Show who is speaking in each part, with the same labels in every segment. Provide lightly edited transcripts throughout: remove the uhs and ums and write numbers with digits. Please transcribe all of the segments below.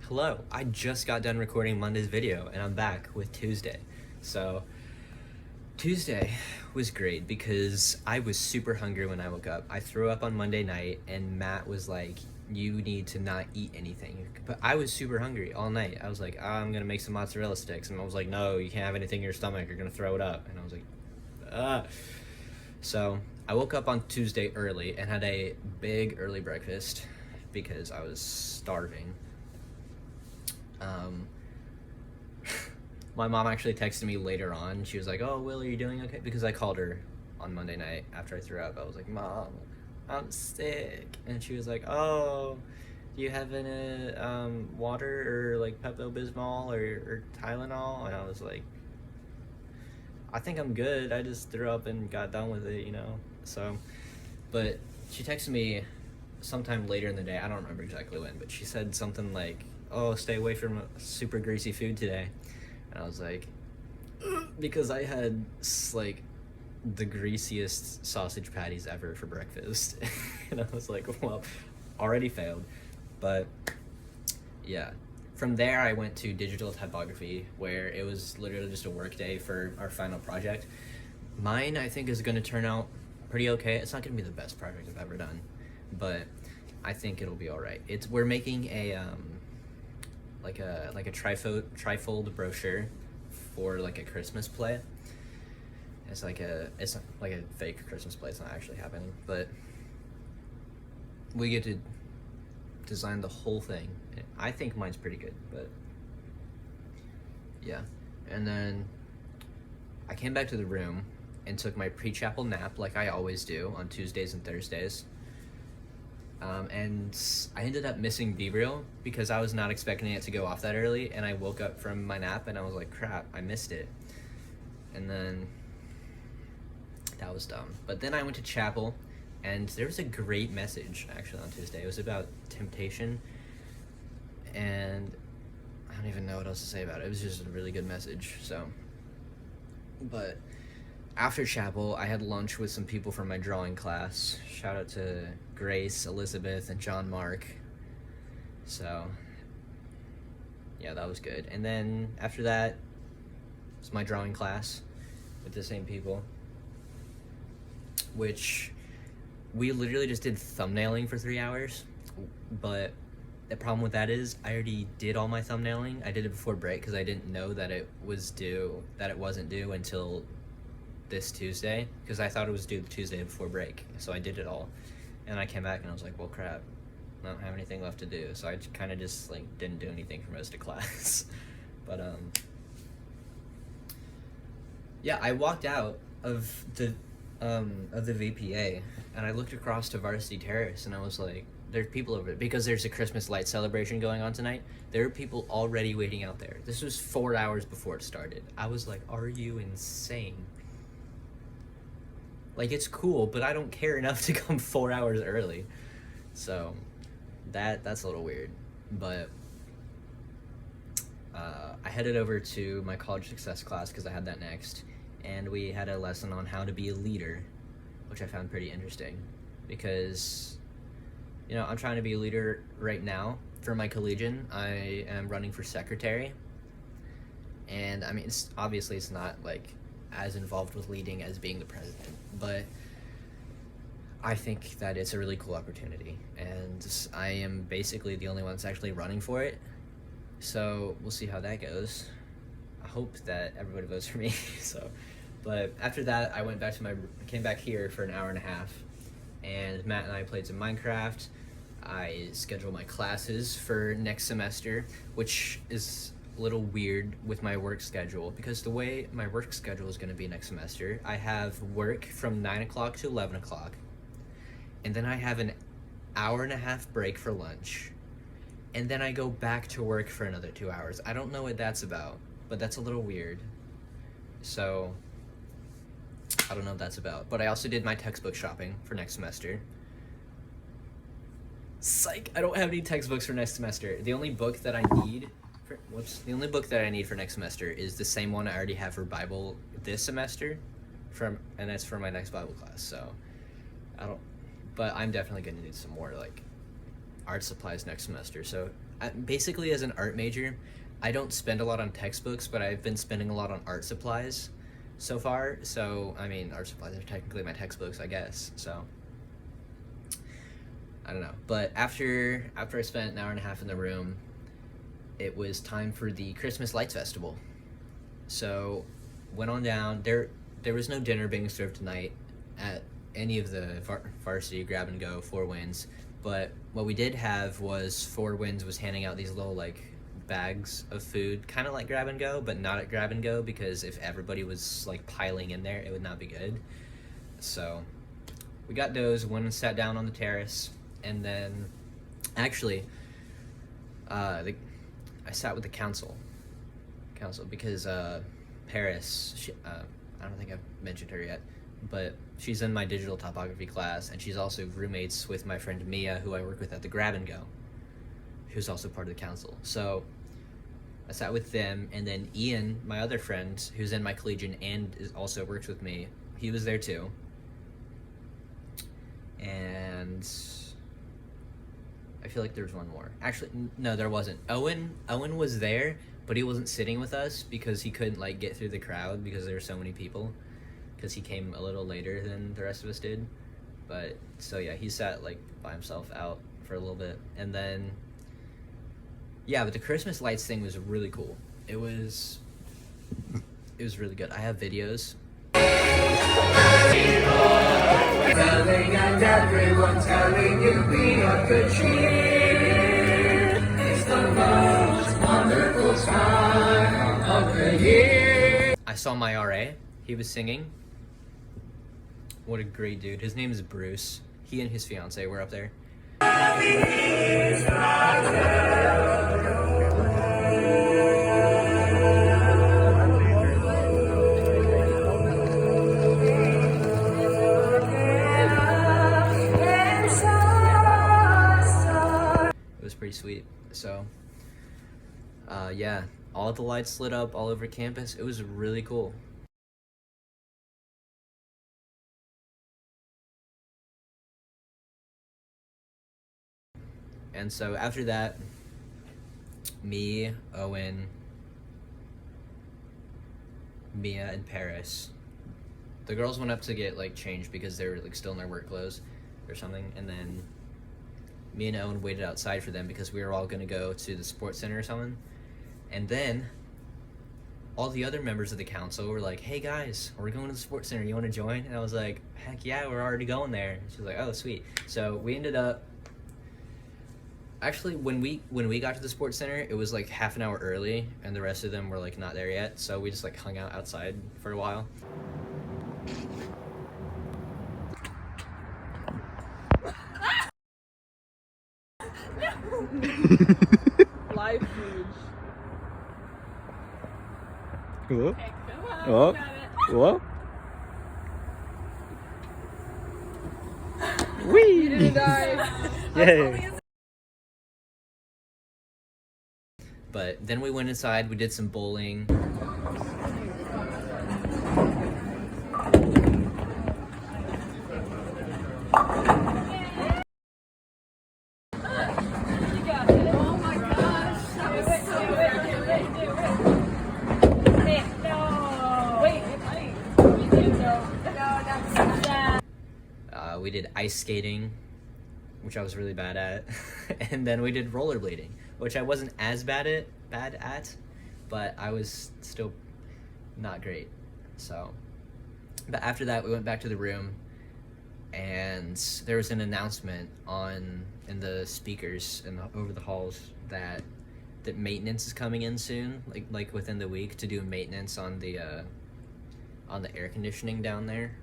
Speaker 1: Hello, I just got done recording Monday's video and I'm back with Tuesday. So, Tuesday was great because I was super hungry when I woke up. I threw up on Monday night and Matt was like, you need to not eat anything. But I was super hungry all night. I was like, I'm gonna make some mozzarella sticks. And I was like, no, you can't have anything in your stomach, you're gonna throw it up. And I was like, ah. So, I woke up on Tuesday early and had a big early breakfast because I was starving. Um, my mom actually texted me later on. She was like, "Oh, Will, are you doing okay?" Because I called her on Monday night after I threw up. I was like, "Mom, I'm sick," and she was like, "Oh, do you have any water or like Pepto Bismol or Tylenol?" And I was like, "I think I'm good. I just threw up and got done with it, you know." So, but she texted me sometime later in the day. I don't remember exactly when, but she said something like, "Oh, stay away from super greasy food today." And I was like, "Ugh," because I had like the greasiest sausage patties ever for breakfast. And I was like, well, already failed. But yeah. From there, I went to digital typography, where it was literally just a work day for our final project. Mine, I think, is going to turn out pretty okay. It's not going to be the best project I've ever done, but I think it'll be all right. We're making a like a trifold brochure for like a Christmas play. It's like a fake Christmas play. It's not actually happening, but we get to design the whole thing. I think mine's pretty good, but yeah. And then I came back to the room and took my pre-chapel nap like I always do on Tuesdays and Thursdays. And I ended up missing B-Reel because I was not expecting it to go off that early, and I woke up from my nap and I was like, crap, I missed it. And then that was dumb. But then I went to chapel, and there was a great message actually on Tuesday. It was about temptation, and I don't even know what else to say about it. It was just a really good message. So, but after chapel, I had lunch with some people from my drawing class. Shout out to Grace, Elizabeth, and John Mark. So, yeah, that was good. And then after that was my drawing class with the same people, which we literally just did thumbnailing for 3 hours. But the problem with that is I already did all my thumbnailing. I did it before break because I didn't know that it wasn't due until this Tuesday, because I thought it was due the Tuesday before break. So I did it all, and I came back and I was like, well, crap, I don't have anything left to do. So I kind of just like didn't do anything for most of class. But yeah, I walked out of the VPA and I looked across to Varsity Terrace and I was like, there's people over there because there's a Christmas light celebration going on tonight. There are people already waiting out there. This was 4 hours before it started. I was like, are you insane? Like, it's cool, but I don't care enough to come 4 hours early. So that's a little weird. But I headed over to my college success class because I had that next, and we had a lesson on how to be a leader, which I found pretty interesting because, you know, I'm trying to be a leader right now for my collegian. I am running for secretary, and I mean, it's not like as involved with leading as being the president, but I think that it's a really cool opportunity, and I am basically the only one that's actually running for it. So we'll see how that goes. I hope that everybody votes for me. So, but after that, I came back here for an hour and a half, and Matt and I played some Minecraft. I scheduled my classes for next semester, which is a little weird with my work schedule because the way my work schedule is going to be next semester, I have work from 9 o'clock to 11 o'clock, and then I have an hour and a half break for lunch, and then I go back to work for another 2 hours. I don't know what that's about, but that's a little weird. So I don't know what that's about. But I also did my textbook shopping for next semester. Psych, I don't have any textbooks for next semester. The only book that I need for next semester is the same one I already have for Bible this semester, and that's for my next Bible class. So but I'm definitely gonna need some more like art supplies next semester. So basically, as an art major, I don't spend a lot on textbooks, but I've been spending a lot on art supplies so far. So I mean, art supplies are technically my textbooks, I guess. So I don't know. But after I spent an hour and a half in the room, it was time for the Christmas Lights Festival. So went on down. There was no dinner being served tonight at any of the varsity grab and go Four Winds, but what we did have was Four Winds was handing out these little like bags of food, kind of like grab and go, but not at grab and go, because if everybody was like piling in there, it would not be good. So we got those, went and sat down on the terrace, and then actually I sat with the council because Paris, I don't think I've mentioned her yet, but she's in my digital topography class, and she's also roommates with my friend Mia, who I work with at the grab and go, who's also part of the council. So I sat with them, and then Ian, my other friend, who's in my collegian and also works with me, he was there too. And I feel like there was one more. Actually, no, there wasn't. Owen was there, but he wasn't sitting with us because he couldn't like get through the crowd because there were so many people, because he came a little later than the rest of us did. But so yeah, he sat like by himself out for a little bit, and then yeah, but the Christmas lights thing was really cool. It was really good. I have videos. And everyone telling you be of good cheer. It's the most wonderful time of the year. I saw my RA. He was singing. What a great dude. His name is Bruce. He and his fiance were up there. Pretty sweet. So yeah, all the lights lit up all over campus. It was really cool. And so after that, me, Owen, Mia, and Paris, the girls went up to get like changed because they were like still in their work clothes or something, and then me and Owen waited outside for them because we were all gonna go to the sports center or something. And then all the other members of the council were like, "Hey guys, we're going to the sports center. You want to join?" And I was like, "Heck yeah, we're already going there." She was like, "Oh, sweet." So we ended up. Actually, when we got to the sports center, it was like half an hour early, and the rest of them were like not there yet. So we just like hung out outside for a while.
Speaker 2: Live footage.
Speaker 3: Hello?
Speaker 2: Okay, come on.
Speaker 3: Hello?
Speaker 2: Got it.
Speaker 3: Hello? Whee!
Speaker 2: You didn't die.
Speaker 3: Yay!
Speaker 1: But then we went inside. We did some bowling. We did ice skating, which I was really bad at, and then we did rollerblading, which I wasn't as bad at, but I was still not great. So, but after that, we went back to the room, and there was an announcement in the speakers over the halls that maintenance is coming in soon, like within the week, to do maintenance on the air conditioning down there.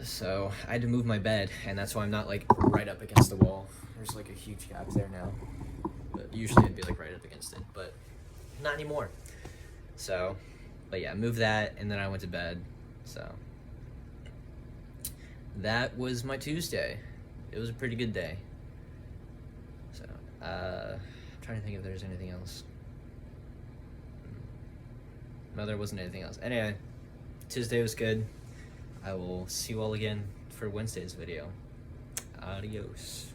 Speaker 1: So I had to move my bed, and that's why I'm not like right up against the wall. There's like a huge gap there now, but usually I'd be like right up against it, but not anymore. So, but yeah, move that, and then I went to bed. So that was my Tuesday. It was a pretty good day. So I'm trying to think if there's anything else. No, there wasn't anything else. Anyway, Tuesday was good. I will see you all again for Wednesday's video. Adios.